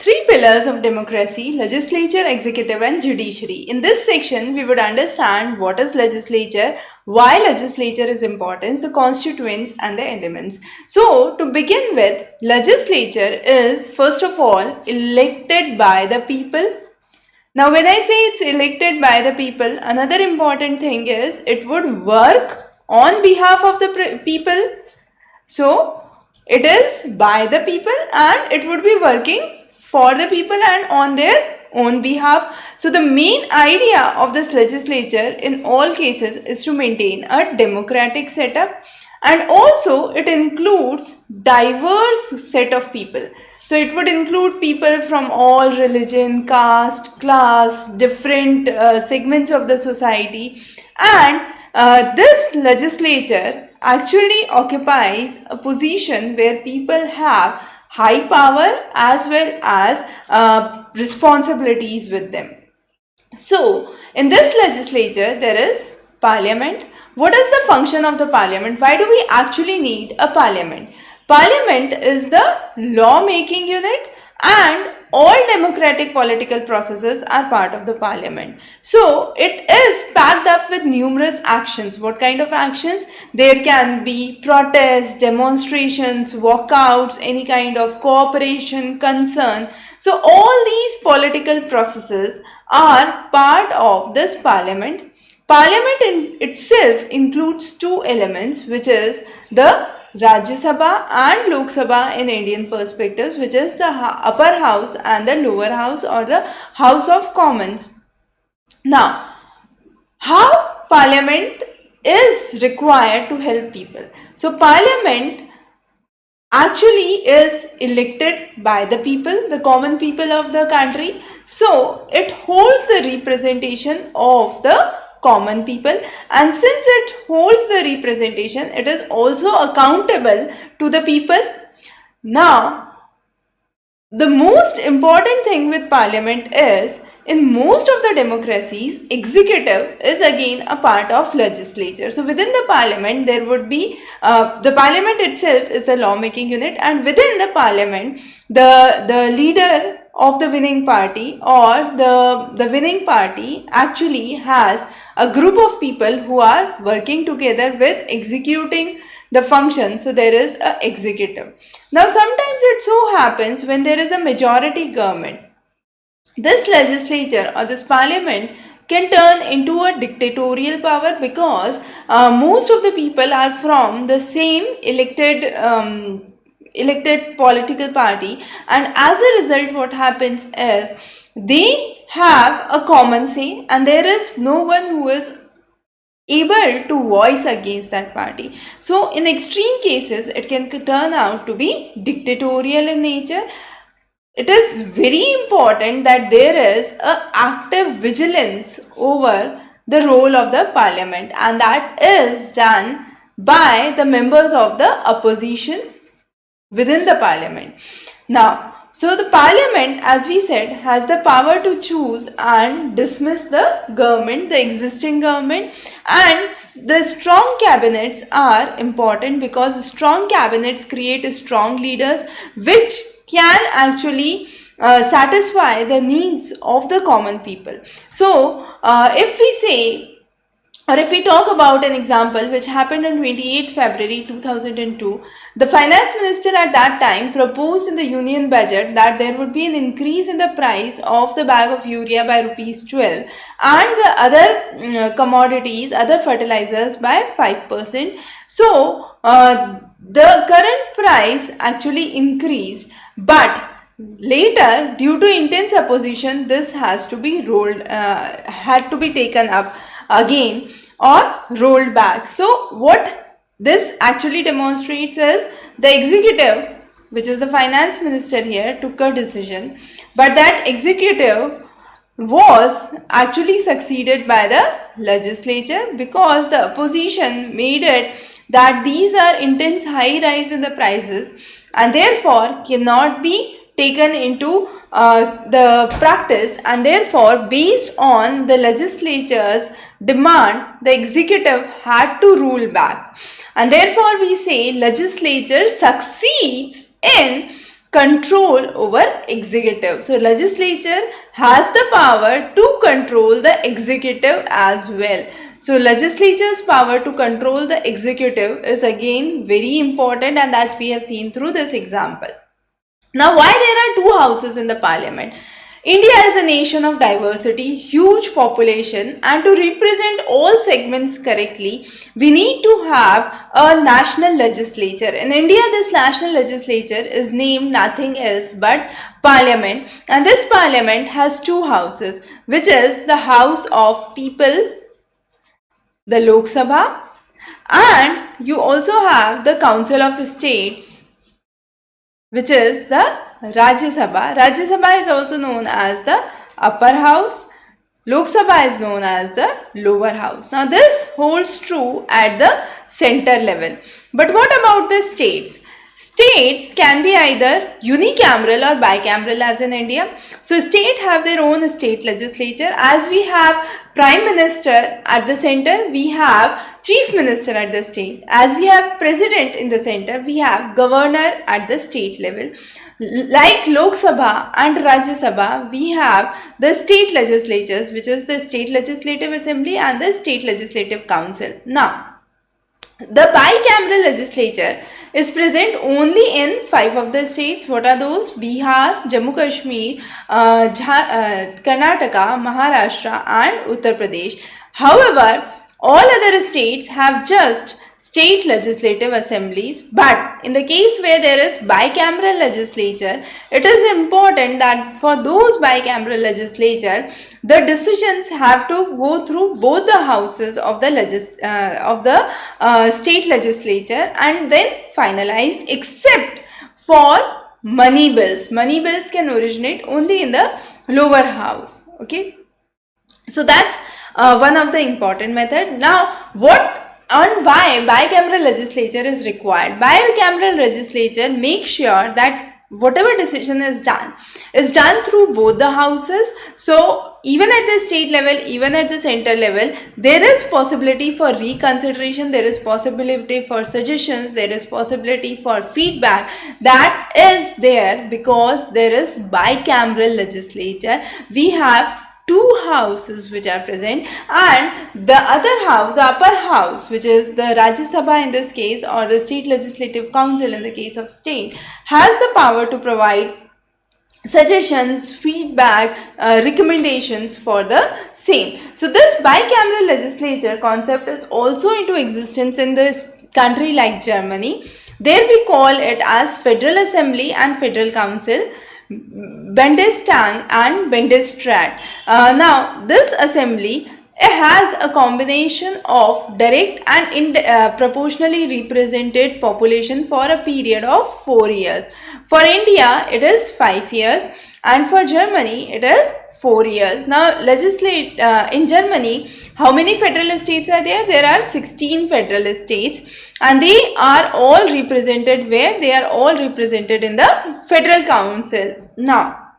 three pillars of democracy: legislature, executive and judiciary. In this section, we would understand what is legislature, why legislature is important, the constituents and the elements. So, to begin with, legislature is first of all elected by the people. Now, when I say it's elected by the people, another important thing is it would work on behalf of the people. So, it is by the people and it would be working for the people and on their own behalf. So, the main idea of this legislature in all cases is to maintain a democratic setup, and also it includes diverse set of people. So, it would include people from all religion, caste, class, different segments of the society, and this legislature actually occupies a position where people have high power as well as responsibilities with them. So, in this legislature, there is parliament. What is the function of the parliament? Why do we actually need a parliament? Parliament is the law-making unit, and all democratic political processes are part of the parliament. So, it is packed up with numerous actions. What kind of actions? There can be protests, demonstrations, walkouts, any kind of cooperation, concern. So, all these political processes are part of this parliament. Parliament in itself includes two elements, which is the Rajya Sabha and Lok Sabha in Indian perspectives, which is the upper house and the lower house, or the House of Commons. Now, how parliament is required to help people? So, parliament actually is elected by the people, the common people of the country. So, it holds the representation of the common people, and since it holds the representation, it is also accountable to the people. Now, the most important thing with parliament is, in most of the democracies, executive is again a part of legislature. So, within the parliament, there would be, the parliament itself is a lawmaking unit, and within the parliament, the leader of the winning party or the winning party actually has a group of people who are working together with executing the function. So, there is an executive. Now, sometimes it so happens when there is a majority government, this legislature or this parliament can turn into a dictatorial power, because most of the people are from the same elected political party, and as a result what happens is they have a common say and there is no one who is able to voice against that party. So, in extreme cases, it can turn out to be dictatorial in nature. It is very important that there is an active vigilance over the role of the parliament, and that is done by the members of the opposition within the parliament. Now, so the parliament, as we said, has the power to choose and dismiss the government, the existing government, and the strong cabinets are important because strong cabinets create strong leaders which can actually satisfy the needs of the common people. So, if we say, or if we talk about an example which happened on 28 February 2002, the finance minister at that time proposed in the union budget that there would be an increase in the price of the bag of urea by rupees 12 and the other commodities, other fertilizers by 5%. So, the current price actually increased, but later, due to intense opposition, this has to be had to be taken up again or rolled back. So, what this actually demonstrates is the executive, which is the finance minister here, took a decision, but that executive was actually succeeded by the legislature because the opposition made it that these are intense high rise in the prices and therefore cannot be taken into the practice, and therefore based on the legislature's demand, the executive had to rule back, and therefore we say legislature succeeds in control over executive. So legislature has the power to control the executive as well. So legislature's power to control the executive is again very important, and that we have seen through this example. Now, why there are two houses in the parliament? India is a nation of diversity, huge population, and to represent all segments correctly, we need to have a national legislature. In India, this national legislature is named nothing else but parliament, and this parliament has two houses, which is the House of People, the Lok Sabha, and you also have the Council of States, which is the Rajya Sabha. Rajya Sabha is also known as the upper house. Lok Sabha is known as the lower house. Now this holds true at the center level. But what about the states? States can be either unicameral or bicameral as in India. So states have their own state legislature. As we have Prime Minister at the center, we have Chief Minister at the state. As we have President in the center, we have Governor at the state level. Like Lok Sabha and Rajya Sabha, we have the state legislatures, which is the State Legislative Assembly and the State Legislative Council. Now, the bicameral legislature is present only in 5 of the states. What are those? Bihar, Jammu Kashmir, Karnataka, Maharashtra and Uttar Pradesh. However, all other states have just state legislative assemblies, but in the case where there is bicameral legislature, it is important that for those bicameral legislature, the decisions have to go through both the houses of the state legislature and then finalized, except for money bills. Money bills can originate only in the lower house. Okay, so that's one of the important method. Now, what on why bicameral legislature is required? Bicameral legislature makes sure that whatever decision is done through both the houses. So even at the state level, even at the center level, there is possibility for reconsideration, there is possibility for suggestions, there is possibility for feedback that is there because there is bicameral legislature. We have two houses which are present, and the other house, the upper house, which is the Rajya Sabha in this case, or the State Legislative Council in the case of state, has the power to provide suggestions, feedback, recommendations for the same. So this bicameral legislature concept is also into existence in this country like Germany. There we call it as Federal Assembly and Federal Council, Bundestag and Bundesrat. Now this assembly has a combination of direct and proportionally represented population for a period of 4 years. For India it is 5 years and for Germany it is 4 years. Now in Germany, how many federal states are there? There are 16 federal states and they are all represented where? They are all represented in the Federal Council. Now,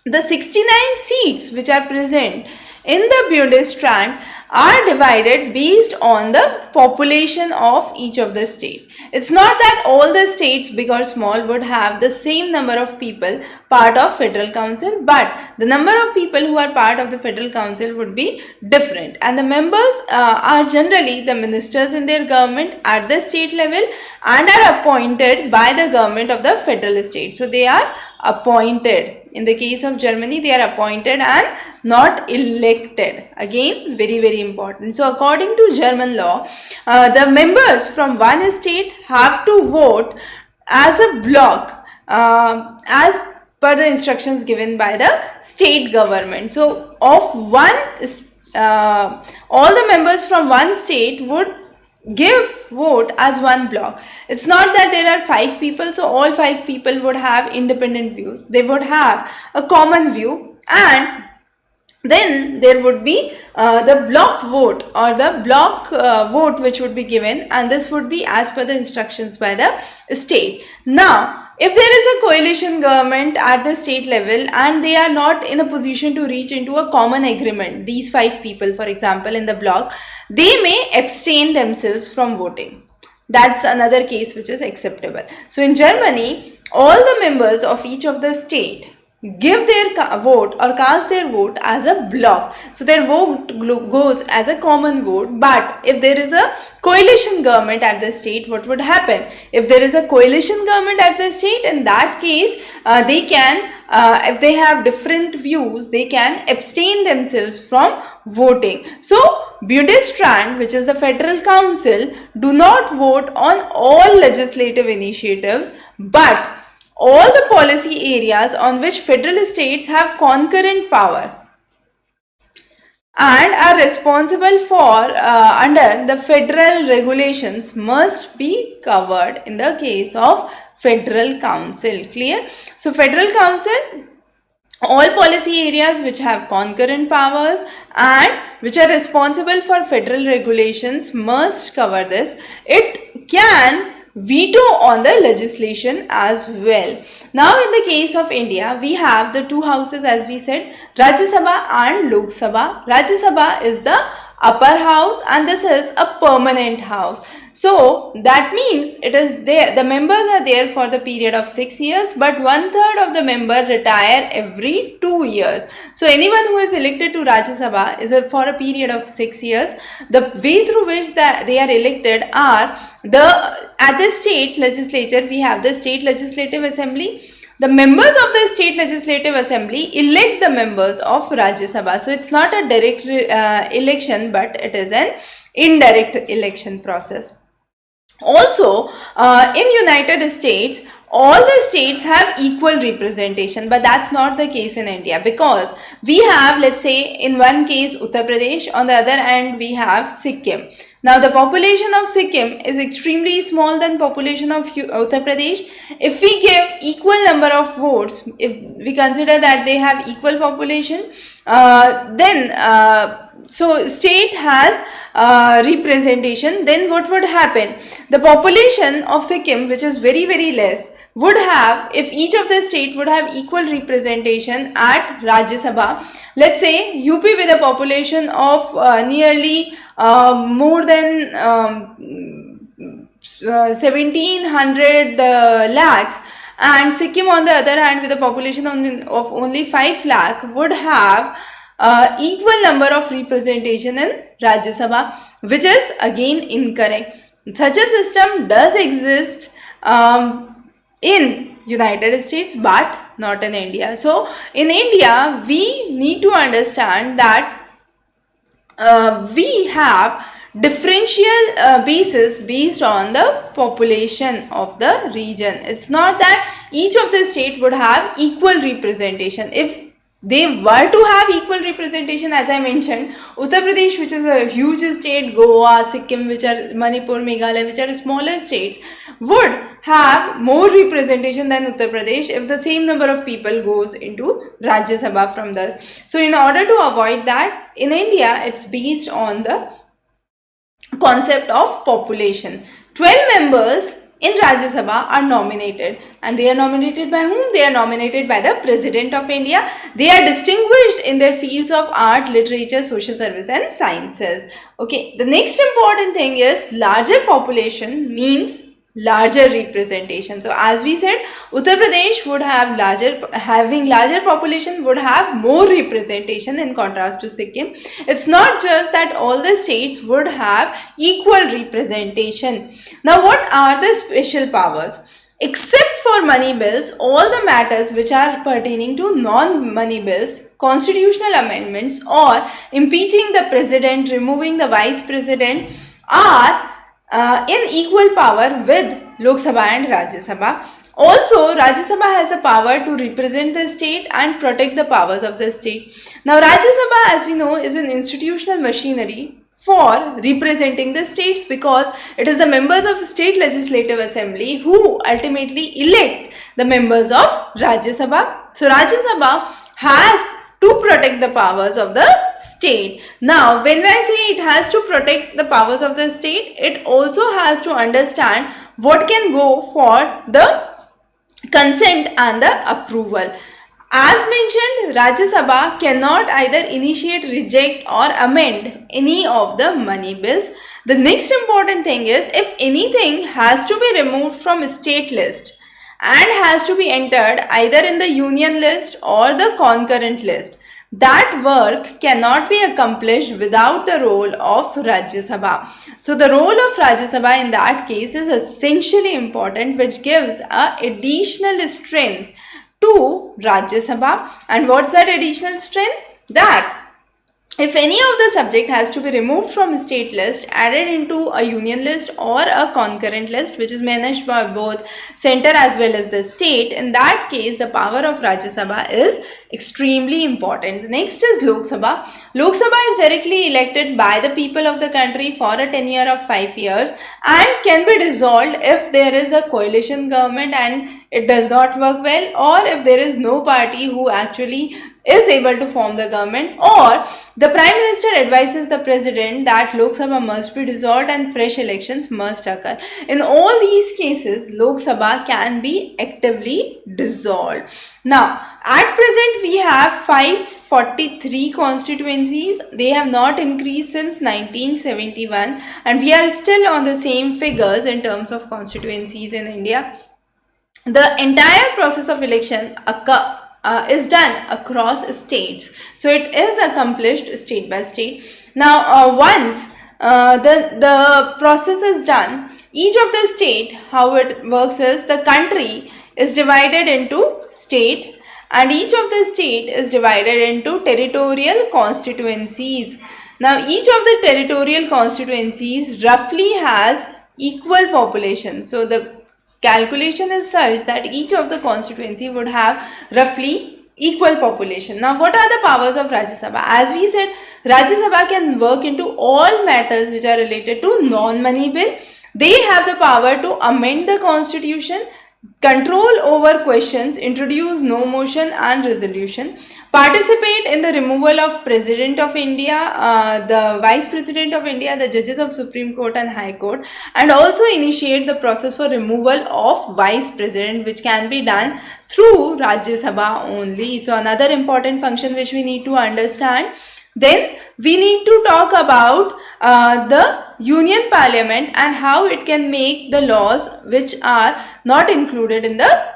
the 69 seats which are present in the Bundesrat are divided based on the population of each of the states. It's not that all the states, big or small, would have the same number of people part of Federal Council, but the number of people who are part of the Federal Council would be different, and the members are generally the ministers in their government at the state level and are appointed by the government of the federal state. So they are appointed. In the case of Germany, they are appointed and not elected. Again, very, very important. So according to German law, the members from one state have to vote as a block as per the instructions given by the state government. So of one, all the members from one state would give vote as one block. It's not that there are 5 people, so all 5 people would have independent views. They would have a common view, and then there would be the block vote or the block vote which would be given, and this would be as per the instructions by the state. Now, if there is a coalition government at the state level and they are not in a position to reach into a common agreement, these 5 people, for example, in the block, they may abstain themselves from voting. That's another case which is acceptable. So in Germany, all the members of each of the state give their vote or cast their vote as a block. So their vote goes as a common vote. But if there is a coalition government at the state, what would happen? If there is a coalition government at the state, in that case, they can, if they have different views, they can abstain themselves from voting. So Bundesrat, which is the Federal Council, do not vote on all legislative initiatives, but all the policy areas on which federal states have concurrent power and are responsible for under the federal regulations must be covered in the case of Federal Council. Clear? So Federal Council, all policy areas which have concurrent powers and which are responsible for federal regulations must cover this. It can veto on the legislation as well. Now in the case of India, we have the two houses, as we said, Rajya Sabha and Lok Sabha. Rajya Sabha is the upper house and this is a permanent house. So that means it is there, the members are there for the period of 6 years, but 1/3 of the member retire every 2 years. So anyone who is elected to Rajya Sabha is for a period of 6 years. The way through which they are elected are at the state legislature, we have the state legislative assembly. The members of the state legislative assembly elect the members of Rajya Sabha. So it's not a direct election, but it is an indirect election process. Also, in United States, all the states have equal representation, but that's not the case in India, because we have, let's say, in one case Uttar Pradesh, on the other hand we have Sikkim. Now the population of Sikkim is extremely small than population of Uttar Pradesh. If we give equal number of votes, if we consider that they have equal population, then so state has representation, then what would happen? The population of Sikkim, which is very less, would have, if each of the state would have equal representation at Rajya Sabha, let's say UP with a population of nearly more than 1700 lakhs, and Sikkim on the other hand with a population of only 5 lakh would have equal number of representation in Rajya Sabha, which is again incorrect. Such a system does exist in United States but not in India. So in India we need to understand that we have differential basis based on the population of the region. It's not that each of the state would have equal representation. If they were to have equal representation, as I mentioned, Uttar Pradesh, which is a huge state, Goa, Sikkim, which are Manipur, Meghalaya, which are smaller states, would have more representation than Uttar Pradesh if the same number of people goes into Rajya Sabha from this. So in order to avoid that, in India, it's based on the concept of population. 12 members in Rajya Sabha are nominated, and they are nominated by whom? They are nominated by the President of India. They are distinguished in their fields of art, literature, social service and sciences. Okay, the next important thing is larger population means larger representation. So as we said, Uttar Pradesh would have having larger population would have more representation in contrast to Sikkim. It's not just that all the states would have equal representation. Now what are the special powers? Except for money bills, all the matters which are pertaining to non-money bills, constitutional amendments or impeaching the president, removing the vice president are in equal power with Lok Sabha and Rajya Sabha. Also, Rajya Sabha has a power to represent the state and protect the powers of the state. Now, Rajya Sabha, as we know, is an institutional machinery for representing the states, because it is the members of state legislative assembly who ultimately elect the members of Rajya Sabha. So, Rajya Sabha has to protect the powers of the state. Now, when I say it has to protect the powers of the state, it also has to understand what can go for the consent and the approval. As mentioned, Rajya Sabha cannot either initiate, reject or amend any of the money bills. The next important thing is, if anything has to be removed from state list, and has to be entered either in the union list or the concurrent list. That work cannot be accomplished without the role of Rajya Sabha. So the role of Rajya Sabha in that case is essentially important, which gives a additional strength to Rajya Sabha. And what's that additional strength? That if any of the subject has to be removed from a state list, added into a union list or a concurrent list, which is managed by both center as well as the state, in that case the power of Rajya Sabha is extremely important. Next is Lok Sabha. Lok Sabha is directly elected by the people of the country for a tenure of 5 years and can be dissolved if there is a coalition government and it does not work well, or if there is no party who actually is able to form the government, or the Prime Minister advises the President that Lok Sabha must be dissolved and fresh elections must occur. In all these cases, Lok Sabha can be actively dissolved. Now, at present we have 543 constituencies. They have not increased since 1971 and we are still on the same figures in terms of constituencies in India. The entire process of election is done across states. So it is accomplished state by state. Now once the process is done, each of the state, how it works is the country is divided into state and each of the state is divided into territorial constituencies. Now each of the territorial constituencies roughly has equal population. So the calculation is such that each of the constituency would have roughly equal population. Now what are the powers of Rajya Sabha? As we said, Rajya Sabha can work into all matters which are related to non-money bill. They have the power to amend the constitution, control over questions, introduce no motion and resolution, participate in the removal of President of India, the Vice President of India, the judges of Supreme Court and High Court, and also initiate the process for removal of Vice President, which can be done through Rajya Sabha only. So another important function which we need to understand. Then we need to talk about the Union Parliament and how it can make the laws which are not included in the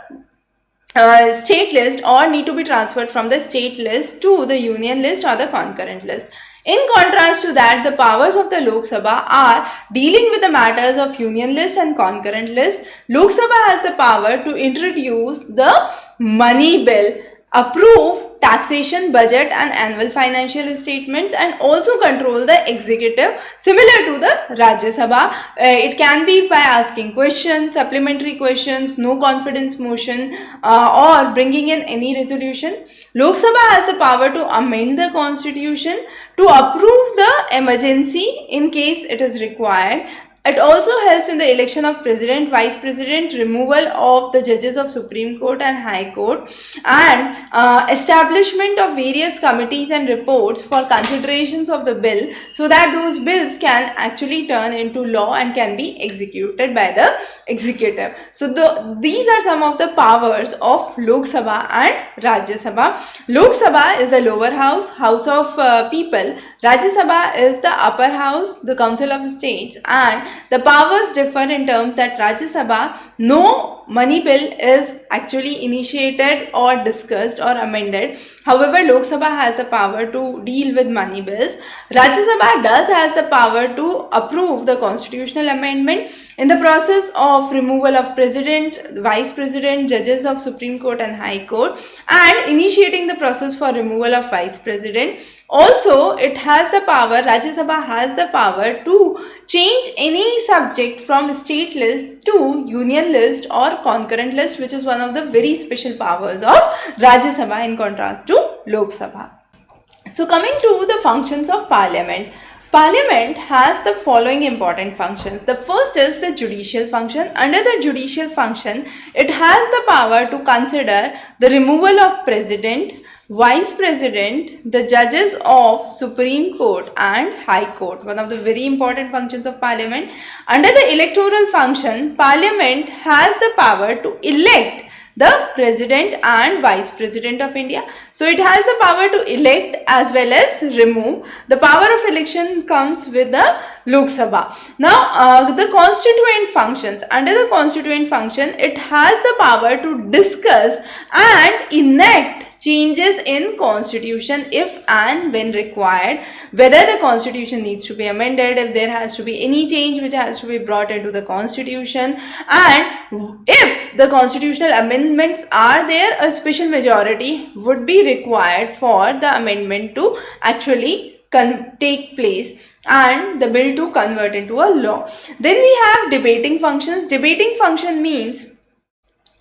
state list or need to be transferred from the state list to the union list or the concurrent list. In contrast to that, the powers of the Lok Sabha are dealing with the matters of union list and concurrent list. Lok Sabha has the power to introduce the money bill, approve taxation, budget and annual financial statements, and also control the executive similar to the Rajya Sabha. It can be by asking questions, supplementary questions, no confidence motion or bringing in any resolution. Lok Sabha has the power to amend the constitution, to approve the emergency in case it is required. It also helps in the election of President, Vice President, removal of the judges of Supreme Court and High Court, and establishment of various committees and reports for considerations of the bill so that those bills can actually turn into law and can be executed by the executive. So these are some of the powers of Lok Sabha and Rajya Sabha. Lok Sabha is the lower house, house of people. Rajya Sabha is the upper house, the council of states, and the powers differ in terms that Rajya Sabha, no money bill is actually initiated or discussed or amended. However, Lok Sabha has the power to deal with money bills. Rajya Sabha has the power to approve the constitutional amendment in the process of removal of President, Vice President, judges of Supreme Court and High Court, and initiating the process for removal of Vice President. Also, it has the power, Rajya Sabha has the power to change any subject from state list to union list or concurrent list, which is one of the very special powers of Rajya Sabha in contrast to Lok Sabha. So coming to the functions of Parliament. Parliament has the following important functions. The first is the judicial function. Under the judicial function, it has the power to consider the removal of President, Vice President, the judges of Supreme Court and High Court. One of the very important functions of Parliament. Under the electoral function, Parliament has the power to elect the President and Vice President of India. So it has the power to elect as well as remove. The power of election comes with the Lok Sabha. Now, the constituent functions. Under the constituent function, it has the power to discuss and enact changes in constitution if and when required, whether the constitution needs to be amended, if there has to be any change which has to be brought into the constitution, and if the constitutional amendments are there, a special majority would be required for the amendment to actually take place and the bill to convert into a law. Then we have debating functions. Debating function means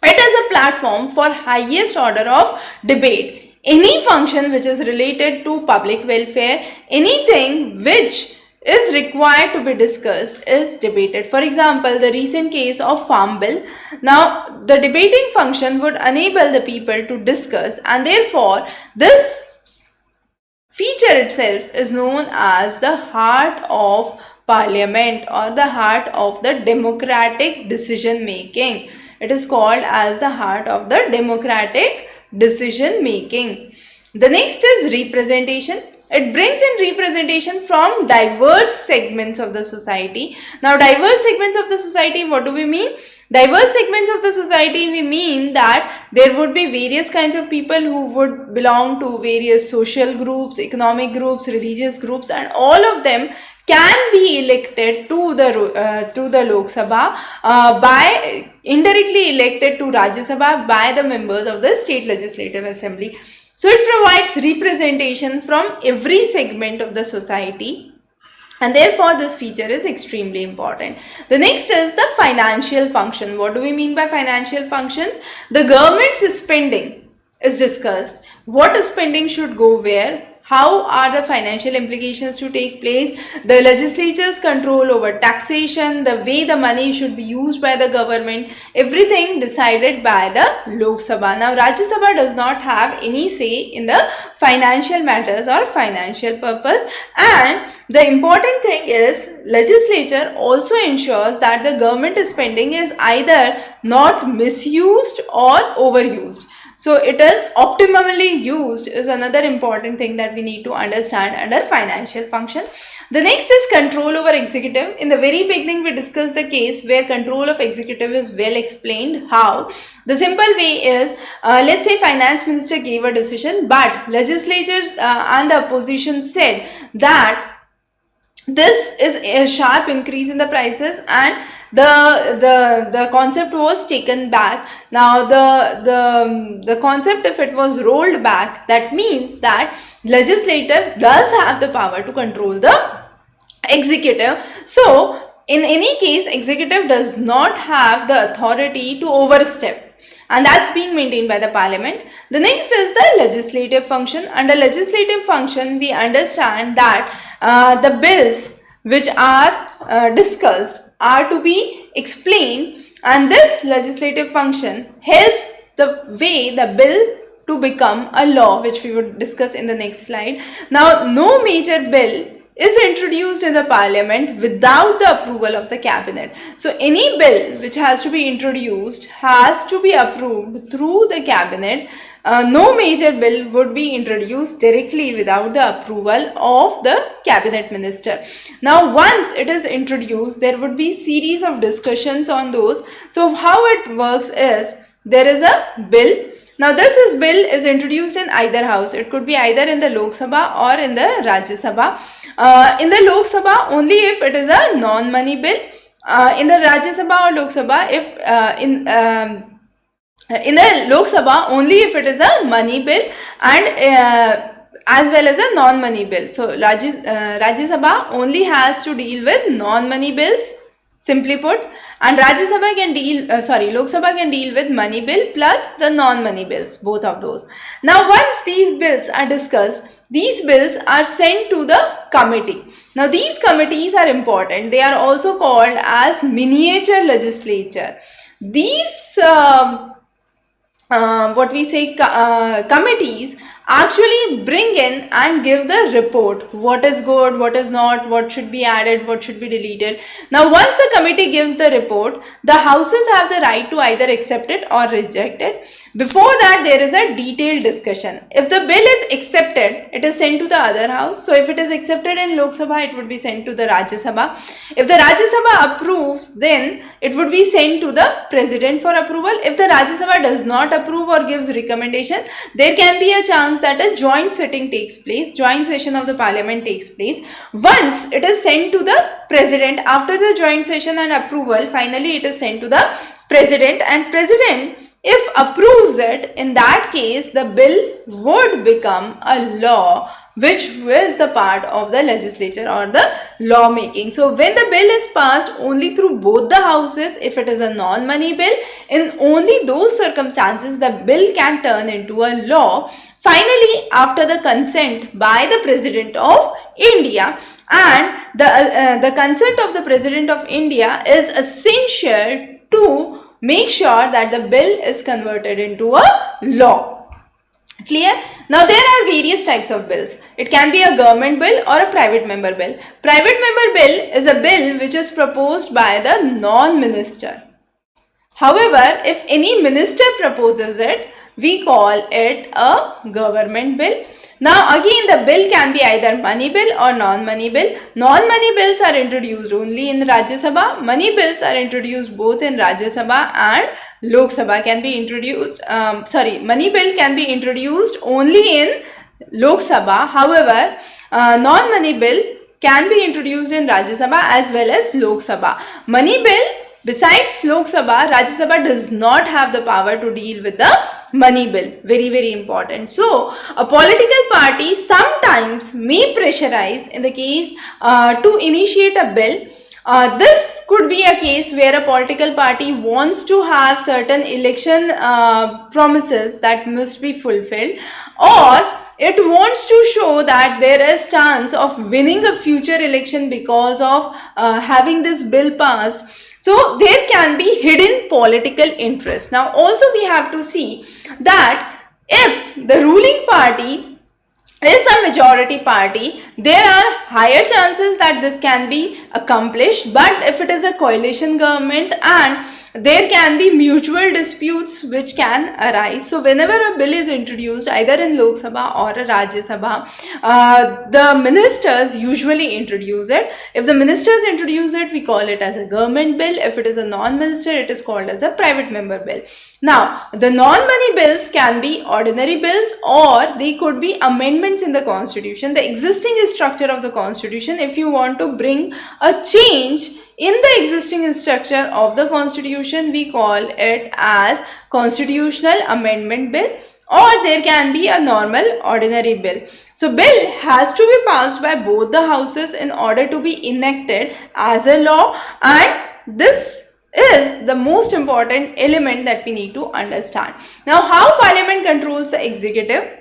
it is a platform for highest order of debate. Any function which is related to public welfare, anything which is required to be discussed is debated. For example, the recent case of Farm Bill. Now, the debating function would enable the people to discuss, and therefore this feature itself is known as the heart of Parliament or the heart of the democratic decision making. It is called as the heart of the democratic decision making. The next is representation. It brings in representation from diverse segments of the society. Now, diverse segments of the society, what do we mean? Diverse segments of the society, we mean that there would be various kinds of people who would belong to various social groups, economic groups, religious groups, and all of them can be elected to the Lok Sabha by indirectly elected to Rajya Sabha by the members of the State Legislative Assembly. So it provides representation from every segment of the society, and therefore this feature is extremely important. The next is the financial function. What do we mean by financial functions? The government's spending is discussed. What spending should go where? How are the financial implications to take place? The legislature's control over taxation, the way the money should be used by the government, everything decided by the Lok Sabha. Now, Rajya Sabha does not have any say in the financial matters or financial purpose. And the important thing is, legislature also ensures that the government spending is either not misused or overused. So it is optimally used is another important thing that we need to understand under financial function. The next is control over executive. In the very beginning, we discussed the case where control of executive is well explained. How? The simple way is, let's say finance minister gave a decision, but legislature and the opposition said that this is a sharp increase in the prices, and the concept was taken back. Now the concept, if it was rolled back, that means that legislature does have the power to control the executive. So in any case, executive does not have the authority to overstep, and that's being maintained by the parliament. The next is the legislative function. Under legislative function, we understand that the bills which are discussed are to be explained, and this legislative function helps the way the bill to become a law, which we would discuss in the next slide. Now, no major bill is introduced in the parliament without the approval of the cabinet. So any bill which has to be introduced has to be approved through the cabinet. No major bill would be introduced directly without the approval of the cabinet minister. Now, once it is introduced, there would be series of discussions on those. So how it works is, there is a bill. Now, this bill is introduced in either house. It could be either in the Lok Sabha or in the Rajya Sabha. In the Lok Sabha, only if it is a non-money bill. In the Rajya Sabha or Lok Sabha, if in the Lok Sabha, only if it is a money bill, and as well as a non-money bill. So Rajya Sabha only has to deal with non-money bills, simply put, and Rajya Sabha can deal, Lok Sabha can deal with money bill plus the non-money bills, both of those. Now, once these bills are discussed, these bills are sent to the committee. Now, these committees are important. They are also called as miniature legislature. These committees actually bring in and give the report. What is good, what is not, what should be added, what should be deleted. Now, once the committee gives the report, the houses have the right to either accept it or reject it. Before that, there is a detailed discussion. If the bill is accepted, it is sent to the other house. So, if it is accepted in Lok Sabha, it would be sent to the Rajya Sabha. If the Rajya Sabha approves, then it would be sent to the President for approval. If the Rajya Sabha does not approve or gives recommendation, there can be a chance that a joint sitting takes place, joint session of the Parliament takes place. Once it is sent to the President, after the joint session and approval, finally it is sent to the President, and President, if approves it, in that case the bill would become a law, which is the part of the legislature or the lawmaking. So when the bill is passed only through both the houses, if it is a non-money bill, in only those circumstances the bill can turn into a law. Finally, after the consent by the President of India, and the consent of the President of India is essential to make sure that the bill is converted into a law. Clear? Now, there are various types of bills. It can be a government bill or a private member bill. Private member bill is a bill which is proposed by the non-minister. However, if any minister proposes it, we call it a government bill. Now again, the bill can be either money bill or non-money bill. Non-money bills are introduced only in Rajya Sabha. Money bills are introduced both in Rajya Sabha and Lok Sabha can be introduced. Money bill can be introduced only in Lok Sabha. However, non-money bill can be introduced in Rajya Sabha as well as Lok Sabha. Money bill, besides Lok Sabha, Rajya Sabha does not have the power to deal with the money bill. Very, very important. So, a political party sometimes may pressurize in the case to initiate a bill. This could be a case where a political party wants to have certain election promises that must be fulfilled, or it wants to show that there is chance of winning a future election because of having this bill passed. So there can be hidden political interest. Now also we have to see that if the ruling party is a majority party, there are higher chances that this can be accomplished. But if it is a coalition government, and there can be mutual disputes which can arise. So whenever a bill is introduced either in Lok Sabha or a Rajya Sabha, the ministers usually introduce it. If the ministers introduce it, we call it as a government bill. If it is a non-minister, it is called as a private member bill. Now, the non-money bills can be ordinary bills, or they could be amendments in the constitution, the existing structure of the constitution. If you want to bring a change in the existing structure of the constitution, we call it as constitutional amendment bill, or there can be a normal ordinary bill. So bill has to be passed by both the houses in order to be enacted as a law, and this is the most important element that we need to understand. Now, how Parliament controls the executive?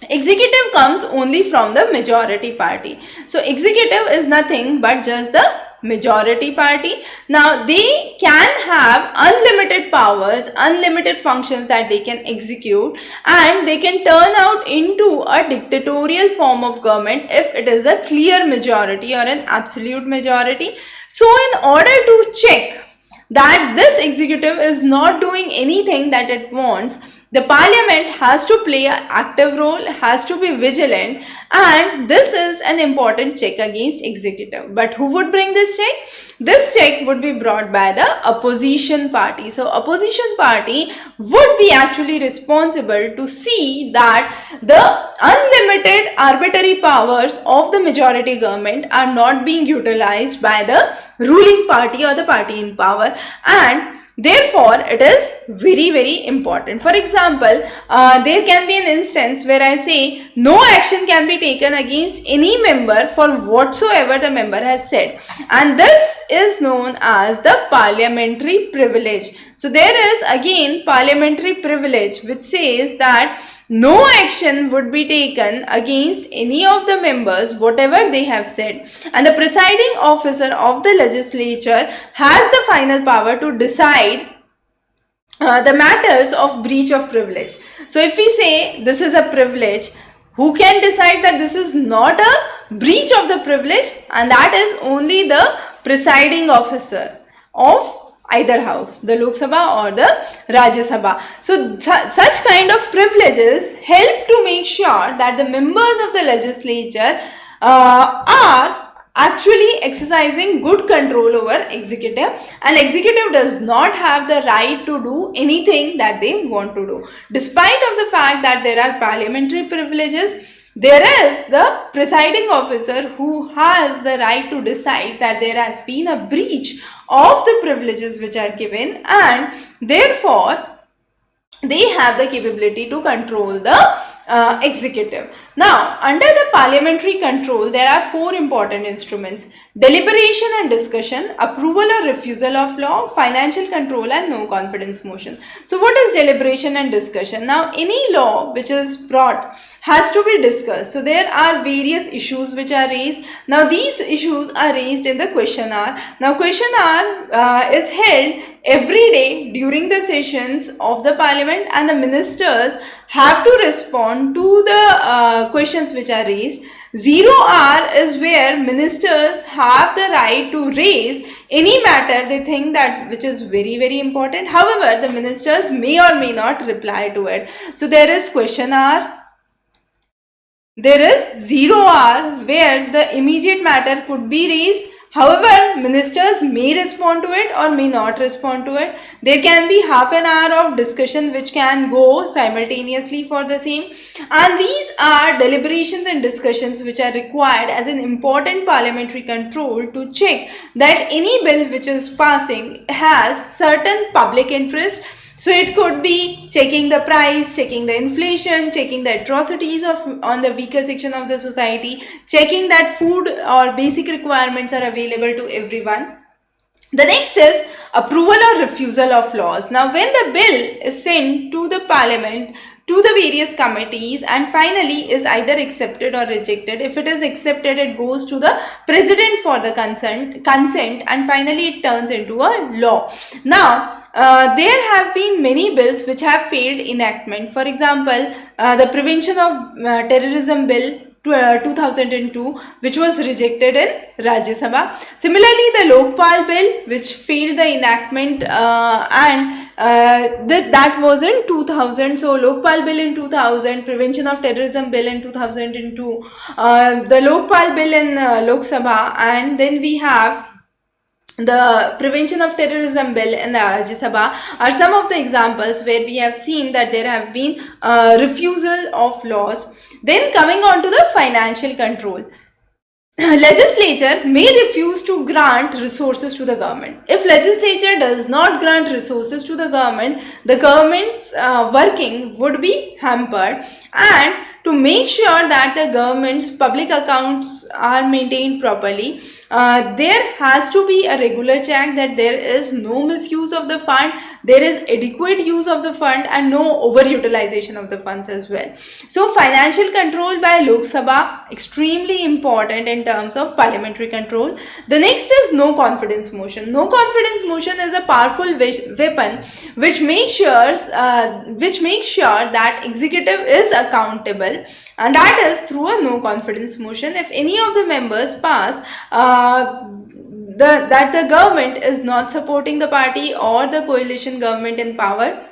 Executive comes only from the majority party. So executive is nothing but just the majority party. Now they can have unlimited powers, unlimited functions that they can execute, and they can turn out into a dictatorial form of government if it is a clear majority or an absolute majority. So in order to check that this executive is not doing anything that it wants, the Parliament has to play an active role, has to be vigilant, and this is an important check against executive. But who would bring this check? This check would be brought by the opposition party. So opposition party would be actually responsible to see that the unlimited arbitrary powers of the majority government are not being utilized by the ruling party or the party in power, and therefore, it is very, very important. For example, there can be an instance where I say no action can be taken against any member for whatsoever the member has said, and this is known as the parliamentary privilege. So there is again parliamentary privilege which says that no action would be taken against any of the members whatever they have said, and the presiding officer of the legislature has the final power to decide the matters of breach of privilege. So if we say this is a privilege, who can decide that this is not a breach of the privilege? And that is only the presiding officer of either house, the Lok Sabha or the Rajya Sabha. So such kind of privileges help to make sure that the members of the legislature are actually exercising good control over executive, and executive does not have the right to do anything that they want to do. Despite of the fact that there are parliamentary privileges, there is the presiding officer who has the right to decide that there has been a breach of the privileges which are given, and therefore they have the capability to control the executive. Now, under the parliamentary control, there are 4 important instruments: deliberation and discussion, approval or refusal of law, financial control, and no confidence motion. So, what is deliberation and discussion? Now, any law which is brought has to be discussed. So, there are various issues which are raised. Now, these issues are raised in the question hour. Now, question hour is held every day during the sessions of the parliament, and the ministers have to respond to the questions which are raised. 0 hour is where ministers have the right to raise any matter they think that which is very important. However, the ministers may or may not reply to it. So there is question hour. There is 0 hour where the immediate matter could be raised. However, ministers may respond to it or may not respond to it. There can be half an hour of discussion which can go simultaneously for the same. And these are deliberations and discussions which are required as an important parliamentary control to check that any bill which is passing has certain public interest. So it could be checking the price, checking the inflation, checking the atrocities on the weaker section of the society, checking that food or basic requirements are available to everyone. The next is approval or refusal of laws. Now, when the bill is sent to the parliament, to the various committees, and finally is either accepted or rejected. If it is accepted, it goes to the president for the consent, and finally it turns into a law. Now, there have been many bills which have failed enactment. For example, the Prevention of Terrorism Bill 2002, which was rejected in Rajya Sabha. Similarly, the Lokpal Bill, which failed the enactment, and that was in 2000. So Lokpal Bill in 2000, Prevention of Terrorism Bill in 2002, the Lokpal Bill in Lok Sabha, and then we have the Prevention of Terrorism Bill in the Rajya Sabha are some of the examples where we have seen that there have been refusal of laws. Then coming on to the financial control. Legislature may refuse to grant resources to the government. If legislature does not grant resources to the government's working would be hampered. And to make sure that the government's public accounts are maintained properly, there has to be a regular check that there is no misuse of the fund, there is adequate use of the fund, and no overutilization of the funds as well. So financial control by Lok Sabha, extremely important in terms of parliamentary control. The next is no confidence motion. No confidence motion is a powerful weapon which makes sure that executive is accountable, and that is through a no confidence motion. If any of the members pass that the government is not supporting the party or the coalition government in power,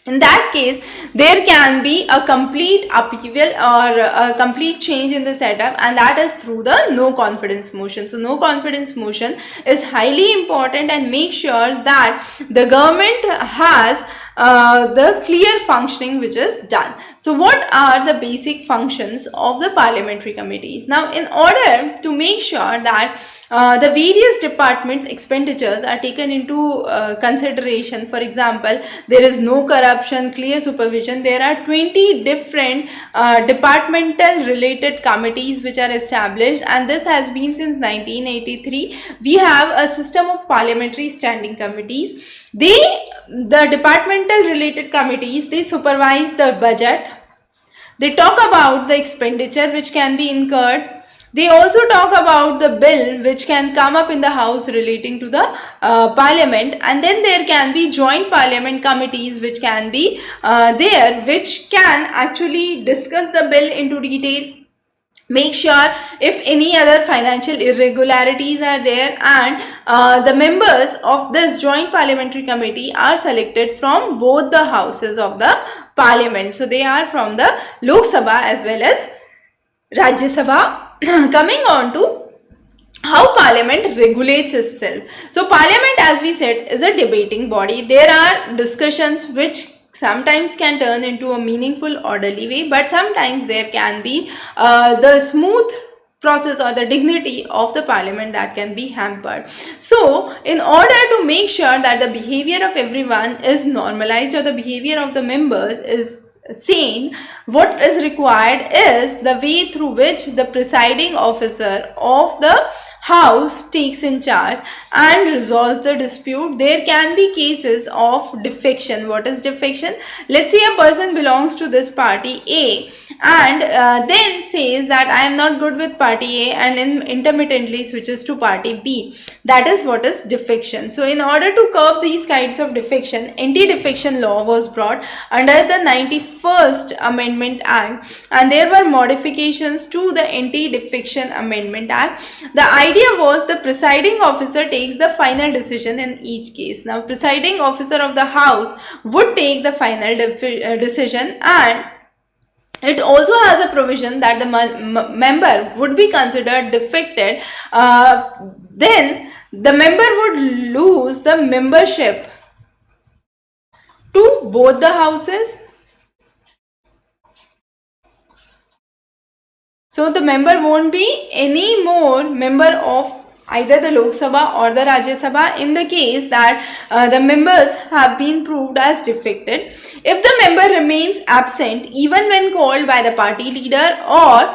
in that case, there can be a complete upheaval or a complete change in the setup, and that is through the no confidence motion. So, no confidence motion is highly important and makes sure that the government has the clear functioning which is done. So, what are the basic functions of the parliamentary committees? Now, in order to make sure that the various departments' expenditures are taken into consideration, for example, there is no corruption, clear supervision, there are 20 different departmental related committees which are established, and this has been since 1983. We have a system of parliamentary standing committees. The departmental related committees, they supervise the budget. They talk about the expenditure which can be incurred. They also talk about the bill which can come up in the house relating to the parliament, and then there can be joint parliament committees which can be there, which can actually discuss the bill into detail, make sure if any other financial irregularities are there, and the members of this joint parliamentary committee are selected from both the houses of the parliament. So they are from the Lok Sabha as well as Rajya Sabha. Coming on to how parliament regulates itself. So parliament, as we said, is a debating body. There are discussions which sometimes can turn into a meaningful, orderly way, but sometimes there can be the smooth process or the dignity of the parliament that can be hampered. So in order to make sure that the behavior of everyone is normalized or the behavior of the members is sane, what is required is the way through which the presiding officer of the house takes in charge and resolves the dispute. There can be cases of defection. What is defection? Let's say a person belongs to this party A and then says that I am not good with party A and then intermittently switches to party B. That is what is defection. So in order to curb these kinds of defection, anti-defection law was brought under the 91st Amendment Act, and there were modifications to the Anti-Defection Amendment Act. The idea was the presiding officer takes the final decision in each case. Now presiding officer of the house would take the final decision, and it also has a provision that the member would be considered defected. Then the member would lose the membership to both the houses. So the member won't be any more member of either the Lok Sabha or the Rajya Sabha in the case that the members have been proved as defected. If the member remains absent even when called by the party leader or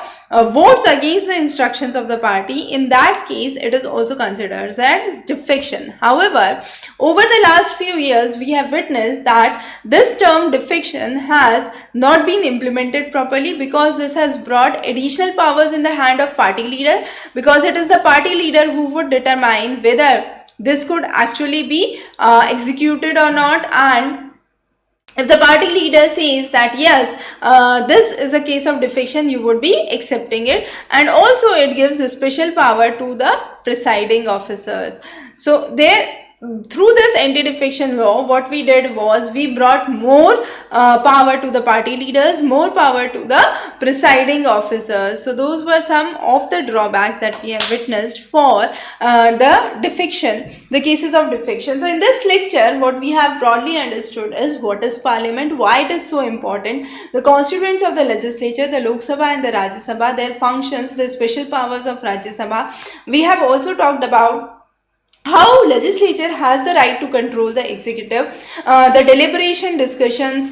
votes against the instructions of the party, in that case it is also considered as defection. However, over the last few years we have witnessed that this term defection has not been implemented properly, because this has brought additional powers in the hand of party leader, because it is the party leader who would determine whether this could actually be executed or not. And if the party leader says that yes, this is a case of defection, you would be accepting it. And also it gives a special power to the presiding officers. So through this anti-defection law, what we did was we brought more power to the party leaders, more power to the presiding officers. So those were some of the drawbacks that we have witnessed for the defection, the cases of defection. So in this lecture, what we have broadly understood is what is parliament, why it is so important, the constituents of the legislature, the Lok Sabha and the Rajya Sabha, their functions, the special powers of Rajya Sabha. We have also talked about how legislature has the right to control the executive, the deliberation, discussions,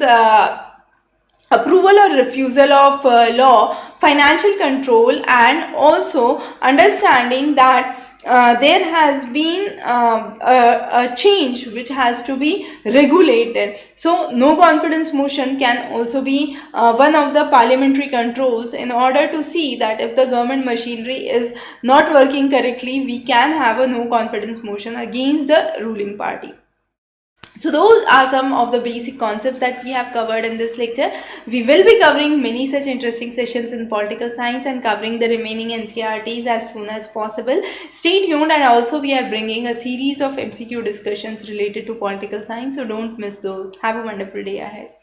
approval or refusal of law, financial control, and also understanding that there has been a change which has to be regulated. So no confidence motion can also be one of the parliamentary controls in order to see that if the government machinery is not working correctly, we can have a no confidence motion against the ruling party. So those are some of the basic concepts that we have covered in this lecture. We will be covering many such interesting sessions in political science and covering the remaining NCERTs as soon as possible. Stay tuned, and also we are bringing a series of MCQ discussions related to political science, so don't miss those. Have a wonderful day ahead.